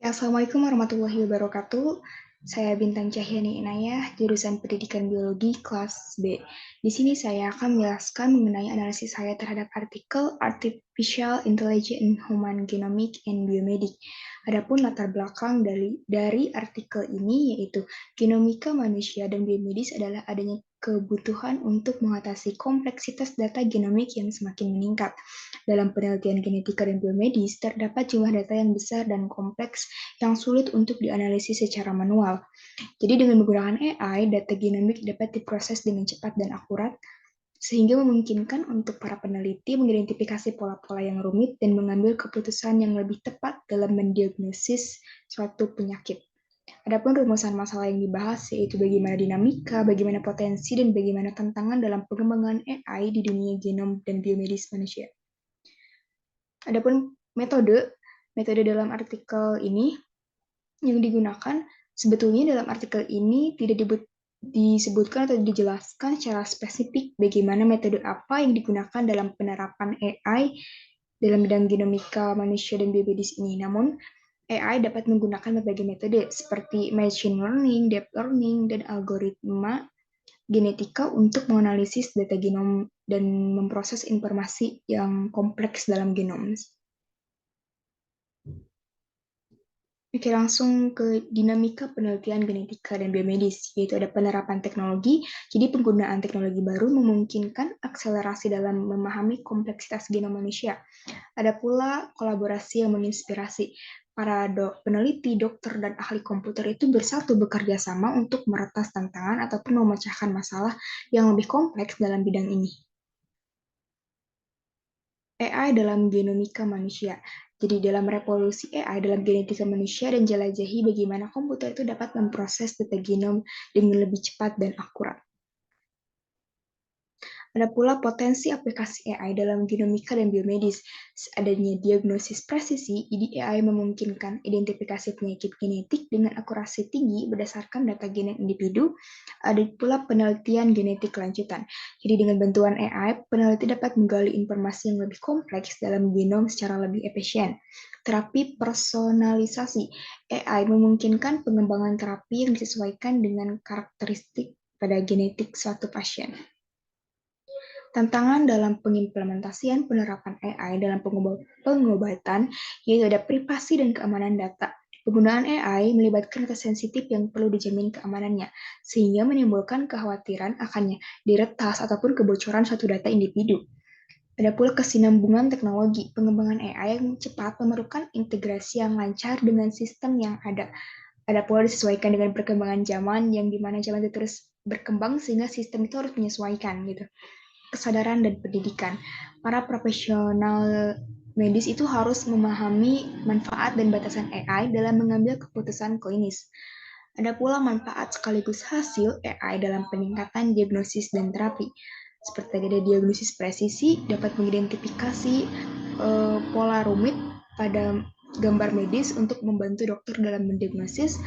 Assalamualaikum warahmatullahi wabarakatuh. Saya Bintang Cahyani Inayah, jurusan Pendidikan Biologi kelas B. Di sini saya akan menjelaskan mengenai analisis saya terhadap artikel Artificial Intelligence in Human Genomic and Biomedic. Adapun latar belakang dari artikel ini yaitu genomika manusia dan biomedis adalah adanya kebutuhan untuk mengatasi kompleksitas data genomik yang semakin meningkat. Dalam penelitian genetika dan biomedis, terdapat jumlah data yang besar dan kompleks yang sulit untuk dianalisis secara manual. Jadi dengan menggunakan AI, data genomik dapat diproses dengan cepat dan akurat, sehingga memungkinkan untuk para peneliti mengidentifikasi pola-pola yang rumit dan mengambil keputusan yang lebih tepat dalam mendiagnosis suatu penyakit. Adapun rumusan masalah yang dibahas yaitu bagaimana dinamika, bagaimana potensi, dan bagaimana tantangan dalam pengembangan AI di dunia genom dan biomedis manusia. Adapun metode dalam artikel ini yang digunakan, sebetulnya dalam artikel ini tidak disebutkan atau dijelaskan secara spesifik bagaimana metode apa yang digunakan dalam penerapan AI dalam bidang genomika manusia dan biomedis ini. Namun, AI dapat menggunakan berbagai metode seperti machine learning, deep learning, dan algoritma genetika untuk menganalisis data genom dan memproses informasi yang kompleks dalam genom. Oke, langsung ke dinamika penelitian genetika dan biomedis, yaitu ada penerapan teknologi. Jadi penggunaan teknologi baru memungkinkan akselerasi dalam memahami kompleksitas genom manusia. Ada pula kolaborasi yang menginspirasi. Para peneliti, dokter, dan ahli komputer itu bersatu bekerja sama untuk meretas tantangan ataupun memecahkan masalah yang lebih kompleks dalam bidang ini. AI dalam genomika manusia. Jadi dalam revolusi AI dalam genetika manusia dan jelajahi bagaimana komputer itu dapat memproses data genom dengan lebih cepat dan akurat. Ada pula potensi aplikasi AI dalam genomika dan biomedis. Adanya diagnosis presisi, jadi AI memungkinkan identifikasi penyakit genetik dengan akurasi tinggi berdasarkan data genom individu. Ada pula penelitian genetik lanjutan. Jadi dengan bantuan AI, peneliti dapat menggali informasi yang lebih kompleks dalam genom secara lebih efisien. Terapi personalisasi. AI memungkinkan pengembangan terapi yang disesuaikan dengan karakteristik pada genetik suatu pasien. Tantangan dalam pengimplementasian penerapan AI dalam pengobatan, yaitu ada privasi dan keamanan data. Penggunaan AI melibatkan data sensitif yang perlu dijamin keamanannya, sehingga menimbulkan kekhawatiran akannya diretas ataupun kebocoran suatu data individu. Ada pula kesinambungan teknologi. Pengembangan AI yang cepat memerlukan integrasi yang lancar dengan sistem yang ada. Ada pula disesuaikan dengan perkembangan zaman, yang dimana zaman itu terus berkembang sehingga sistem itu harus menyesuaikan gitu. Kesadaran dan pendidikan. Para profesional medis itu harus memahami manfaat dan batasan AI dalam mengambil keputusan klinis. Ada pula manfaat sekaligus hasil AI dalam peningkatan diagnosis dan terapi. Seperti ada diagnosis presisi, dapat mengidentifikasi pola rumit pada gambar medis untuk membantu dokter dalam mendiagnosis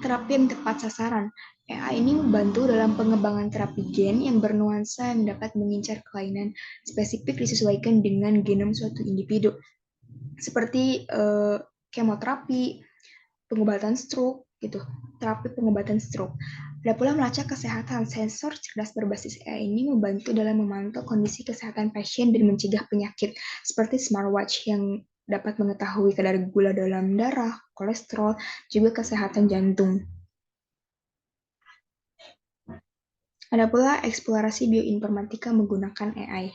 terapi yang tepat sasaran. AI ini membantu dalam pengembangan terapi gen yang bernuansa yang dapat mengincar kelainan spesifik disesuaikan dengan genom suatu individu, seperti kemoterapi, pengobatan stroke, gitu, terapi pengobatan stroke. Ada pula melacak kesehatan. Sensor cerdas berbasis AI ini membantu dalam memantau kondisi kesehatan pasien dan mencegah penyakit, seperti smartwatch yang dapat mengetahui kadar gula dalam darah, kolesterol, juga kesehatan jantung. Ada pula eksplorasi bioinformatika menggunakan AI.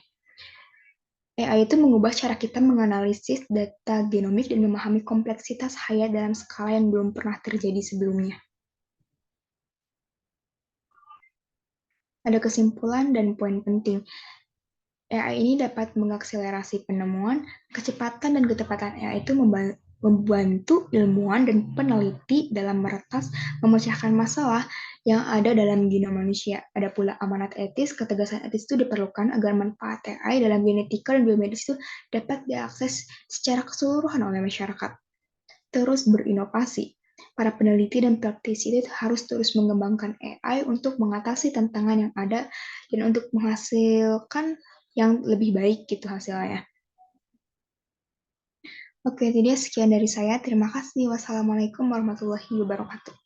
AI itu mengubah cara kita menganalisis data genomik dan memahami kompleksitas hayat dalam skala yang belum pernah terjadi sebelumnya. Ada kesimpulan dan poin penting. AI ini dapat mengakselerasi penemuan, kecepatan dan ketepatan AI itu membantu ilmuwan dan peneliti dalam meretas memecahkan masalah yang ada dalam genom manusia. Ada pula amanat etis, ketegasan etis itu diperlukan agar manfaat AI dalam genetika dan biomedis itu dapat diakses secara keseluruhan oleh masyarakat. Terus berinovasi. Para peneliti dan praktisi itu harus terus mengembangkan AI untuk mengatasi tantangan yang ada dan untuk menghasilkan yang lebih baik gitu hasilnya. Oke, jadi sekian dari saya. Terima kasih. Wassalamualaikum warahmatullahi wabarakatuh.